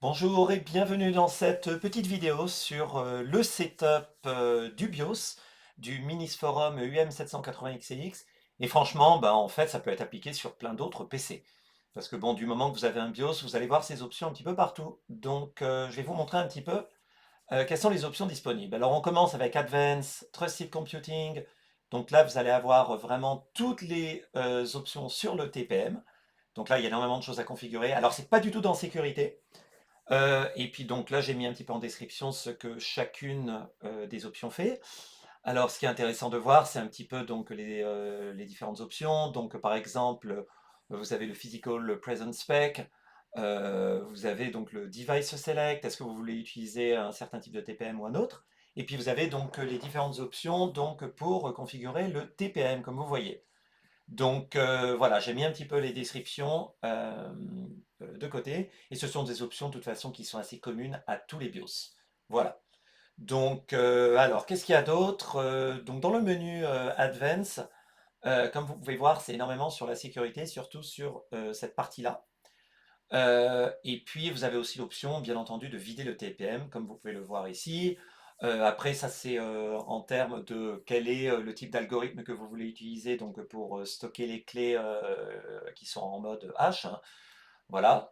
Bonjour et bienvenue dans cette petite vidéo sur le setup du BIOS du Minisforum UM780XCX. Et franchement, en fait, ça peut être appliqué sur plein d'autres PC. Parce que bon, du moment que vous avez un BIOS, vous allez voir ces options un petit peu partout. Donc, je vais vous montrer un petit peu quelles sont les options disponibles. Alors, on commence avec Advanced Trusted Computing. Donc là, vous allez avoir vraiment toutes les options sur le TPM. Donc là, il y a énormément de choses à configurer. Alors, c'est pas du tout dans sécurité. Et puis donc là, j'ai mis un petit peu en description ce que chacune des options fait. Alors, ce qui est intéressant de voir, c'est un petit peu donc les différentes options. Donc, par exemple, vous avez le Physical Presence Spec, vous avez donc le Device Select, est-ce que vous voulez utiliser un certain type de TPM ou un autre? Et puis vous avez donc les différentes options donc, pour configurer le TPM, comme vous voyez. Donc voilà, j'ai mis un petit peu les descriptions de côté, et ce sont des options de toute façon qui sont assez communes à tous les BIOS. Voilà. Donc alors, qu'est-ce qu'il y a d'autre? Donc dans le menu Advance, comme vous pouvez voir, c'est énormément sur la sécurité, surtout sur cette partie-là. Et puis vous avez aussi l'option, bien entendu, de vider le TPM, comme vous pouvez le voir ici. Après, ça c'est en termes de quel est le type d'algorithme que vous voulez utiliser donc pour stocker les clés qui sont en mode hash, hein. Voilà.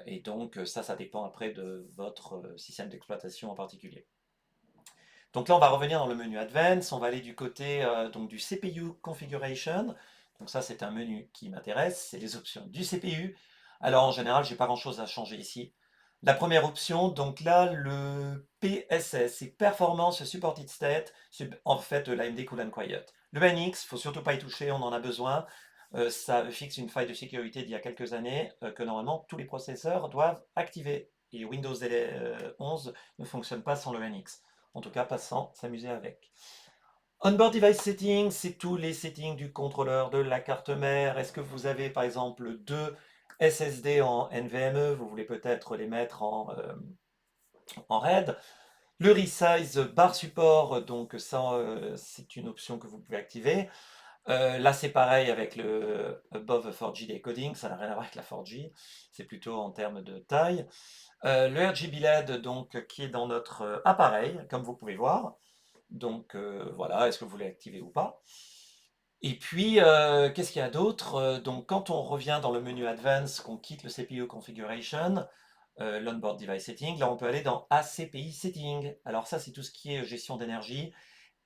Et donc ça dépend après de votre système d'exploitation en particulier. Donc là, on va revenir dans le menu Advanced. On va aller du côté donc du CPU Configuration. Donc ça, c'est un menu qui m'intéresse. C'est les options du CPU. Alors en général, j'ai pas grand-chose à changer ici. La première option, donc là, le PSS, c'est Performance Supported State, en fait l'AMD Cool and Quiet. Le NX, faut surtout pas y toucher, on en a besoin. Ça fixe une faille de sécurité d'il y a quelques années que normalement tous les processeurs doivent activer. Et Windows 11 ne fonctionne pas sans le NX. En tout cas, pas sans s'amuser avec. Onboard Device Settings, c'est tous les settings du contrôleur, de la carte mère. Est-ce que vous avez par exemple deux SSD en NVMe? Vous voulez peut-être les mettre en RAID. Le Resize Bar Support, donc ça, c'est une option que vous pouvez activer. Là, c'est pareil avec le Above 4G Decoding, ça n'a rien à voir avec la 4G, c'est plutôt en termes de taille. Le RGB LED, donc, qui est dans notre appareil, comme vous pouvez voir. Donc voilà, est-ce que vous voulez l'activer ou pas? Et puis, qu'est-ce qu'il y a d'autre? Donc quand on revient dans le menu Advanced, qu'on quitte le CPU Configuration, l'Onboard Device Setting, là on peut aller dans ACPI Setting. Alors ça, c'est tout ce qui est gestion d'énergie.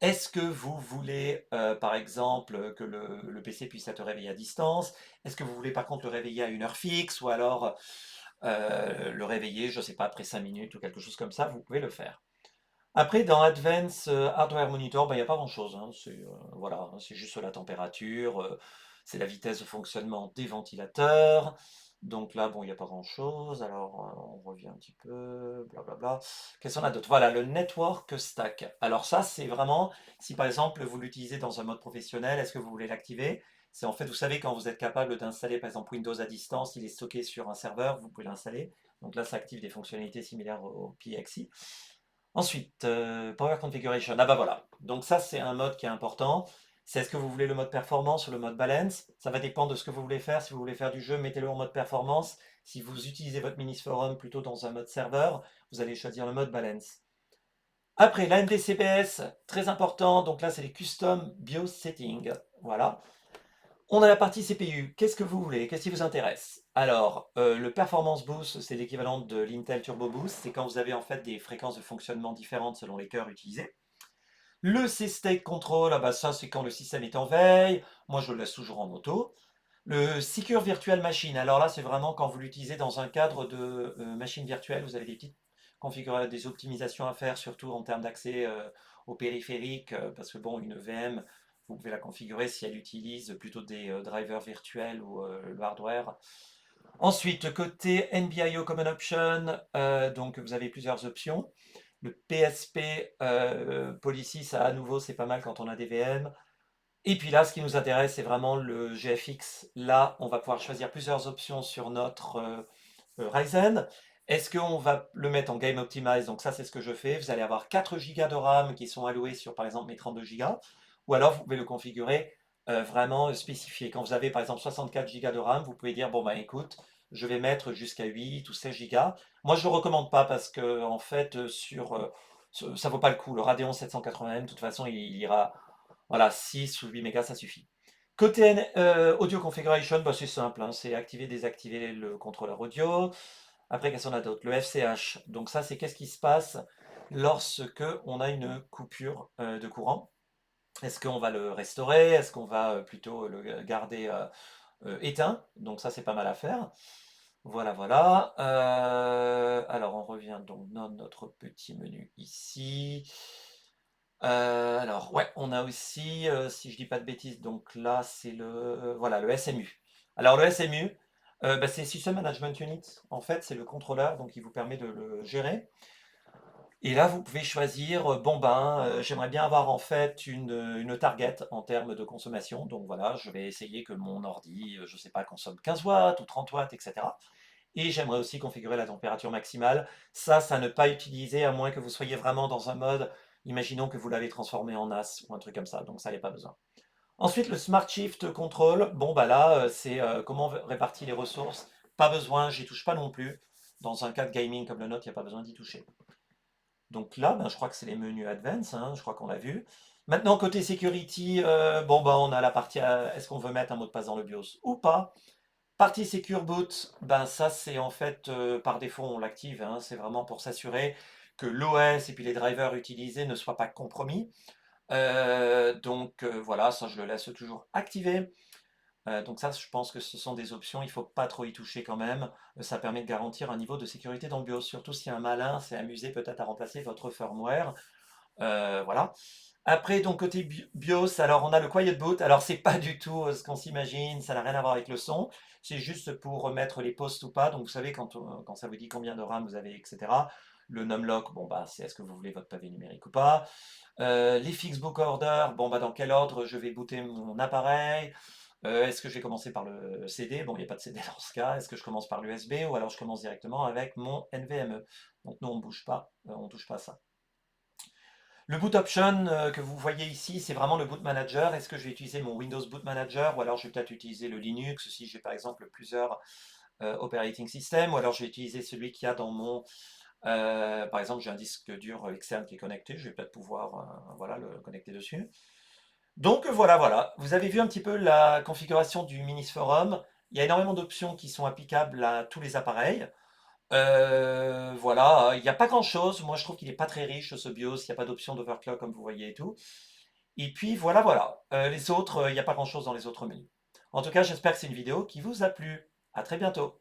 Est-ce que vous voulez, par exemple, que le PC puisse être réveillé à distance? Est-ce que vous voulez par contre le réveiller à une heure fixe ou alors le réveiller, je ne sais pas, après 5 minutes ou quelque chose comme ça? Vous pouvez le faire. Après, dans Advanced Hardware Monitor, il n'y a pas grand-chose, hein. C'est voilà, hein, c'est juste la température, c'est la vitesse de fonctionnement des ventilateurs. Donc là, bon, il n'y a pas grand-chose. Alors, on revient un petit peu, blablabla. Qu'est-ce qu'on a d'autre? Voilà, le Network Stack. Alors ça, c'est vraiment, si par exemple vous l'utilisez dans un mode professionnel, est-ce que vous voulez l'activer? C'est en fait, vous savez, quand vous êtes capable d'installer par exemple Windows à distance, il est stocké sur un serveur, vous pouvez l'installer. Donc là, ça active des fonctionnalités similaires au PXE. Ensuite, Power Configuration. Ah bah voilà. Donc ça, c'est un mode qui est important. C'est est-ce que vous voulez le mode performance ou le mode balance? Ça va dépendre de ce que vous voulez faire. Si vous voulez faire du jeu, mettez-le en mode performance. Si vous utilisez votre Minisforum plutôt dans un mode serveur, vous allez choisir le mode balance. Après, la MDCPS, très important. Donc là, c'est les Custom BIOS Settings. Voilà. On a la partie CPU. Qu'est-ce que vous voulez? Qu'est-ce qui vous intéresse? Alors, le Performance Boost, c'est l'équivalent de l'Intel Turbo Boost. C'est quand vous avez en fait des fréquences de fonctionnement différentes selon les cœurs utilisés. Le C-State Control, ah bah ça c'est quand le système est en veille. Moi je le laisse toujours en auto. Le Secure Virtual Machine, alors là c'est vraiment quand vous l'utilisez dans un cadre de machine virtuelle, vous avez des petites configurations, des optimisations à faire, surtout en termes d'accès au périphérique, parce que bon, une VM, vous pouvez la configurer si elle utilise plutôt des drivers virtuels ou le hardware. Ensuite, côté NBIO Common Option, donc vous avez plusieurs options. Le PSP Policy, ça à nouveau c'est pas mal quand on a des VM. Et puis là, ce qui nous intéresse, c'est vraiment le GFX. Là, on va pouvoir choisir plusieurs options sur notre Ryzen. Est-ce qu'on va le mettre en Game Optimize? Donc ça, c'est ce que je fais. Vous allez avoir 4 Go de RAM qui sont alloués sur, par exemple, mes 32 Go. Ou alors, vous pouvez le configurer vraiment spécifié. Quand vous avez, par exemple, 64 Go de RAM, vous pouvez dire, bon, bah écoute, je vais mettre jusqu'à 8 ou 16 gigas. Moi, je ne le recommande pas parce que, en fait, ça vaut pas le coup. Le Radeon 780M, de toute façon, il ira, voilà, 6 ou 8 mégas, ça suffit. Côté audio configuration, bah, c'est simple, hein, c'est activer, désactiver le contrôleur audio. Après, qu'est-ce qu'on a d'autre? Le FCH. Donc ça, c'est qu'est-ce qui se passe lorsque on a une coupure de courant. Est-ce qu'on va le restaurer? Est-ce qu'on va plutôt le garder éteint? Donc ça, c'est pas mal à faire. Voilà, voilà. Alors, on revient donc dans notre petit menu ici. Alors, ouais, on a aussi, si je dis pas de bêtises, donc là, c'est voilà, le SMU. Alors, le SMU, bah, c'est System Management Unit. En fait, c'est le contrôleur, donc il vous permet de le gérer. Et là, vous pouvez choisir, bon ben, j'aimerais bien avoir en fait une target en termes de consommation. Donc voilà, je vais essayer que mon ordi, je sais pas, consomme 15 watts ou 30 watts, etc. Et j'aimerais aussi configurer la température maximale. Ça ne pas utiliser à moins que vous soyez vraiment dans un mode, imaginons que vous l'avez transformé en NAS ou un truc comme ça, donc ça n'est pas besoin. Ensuite, le Smart Shift Control, bon bah là, c'est comment répartir les ressources. Pas besoin, j'y touche pas non plus. Dans un cas de gaming comme le nôtre, il n'y a pas besoin d'y toucher. Donc là, ben, je crois que c'est les menus Advanced, hein, je crois qu'on l'a vu. Maintenant, côté security, bon, ben, on a la partie, est-ce qu'on veut mettre un mot de passe dans le BIOS ou pas? Partie Secure Boot, ben, ça c'est en fait, par défaut, on l'active, hein, c'est vraiment pour s'assurer que l'OS et puis les drivers utilisés ne soient pas compromis. Donc voilà, ça je le laisse toujours activé. Donc ça, je pense que ce sont des options, il ne faut pas trop y toucher quand même. Ça permet de garantir un niveau de sécurité dans le BIOS, surtout si un malin s'est amusé peut-être à remplacer votre firmware. Voilà. Après, donc côté BIOS, alors on a le Quiet Boot. Alors c'est pas du tout ce qu'on s'imagine, ça n'a rien à voir avec le son. C'est juste pour remettre les postes ou pas. Donc vous savez, quand ça vous dit combien de RAM vous avez, etc. Le numlock, bon bah c'est est-ce que vous voulez votre pavé numérique ou pas. Les fix book order, bon bah dans quel ordre je vais booter mon appareil. Est-ce que je vais commencer par le CD? Bon, il n'y a pas de CD dans ce cas. Est-ce que je commence par l'USB ou alors je commence directement avec mon NVMe? Donc nous, on ne bouge pas, on ne touche pas à ça. Le boot option que vous voyez ici, c'est vraiment le boot manager. Est-ce que je vais utiliser mon Windows Boot Manager ou alors je vais peut-être utiliser le Linux si j'ai par exemple plusieurs operating systems ou alors je vais utiliser celui qu'il y a dans mon... par exemple, j'ai un disque dur externe qui est connecté, je vais peut-être pouvoir voilà, le connecter dessus. Donc voilà, voilà. Vous avez vu un petit peu la configuration du Minisforum. Il y a énormément d'options qui sont applicables à tous les appareils. Voilà, il n'y a pas grand-chose. Moi, je trouve qu'il n'est pas très riche ce BIOS. Il n'y a pas d'option d'overclock comme vous voyez et tout. Et puis voilà, voilà. Les autres, il n'y a pas grand-chose dans les autres menus. En tout cas, j'espère que c'est une vidéo qui vous a plu. À très bientôt.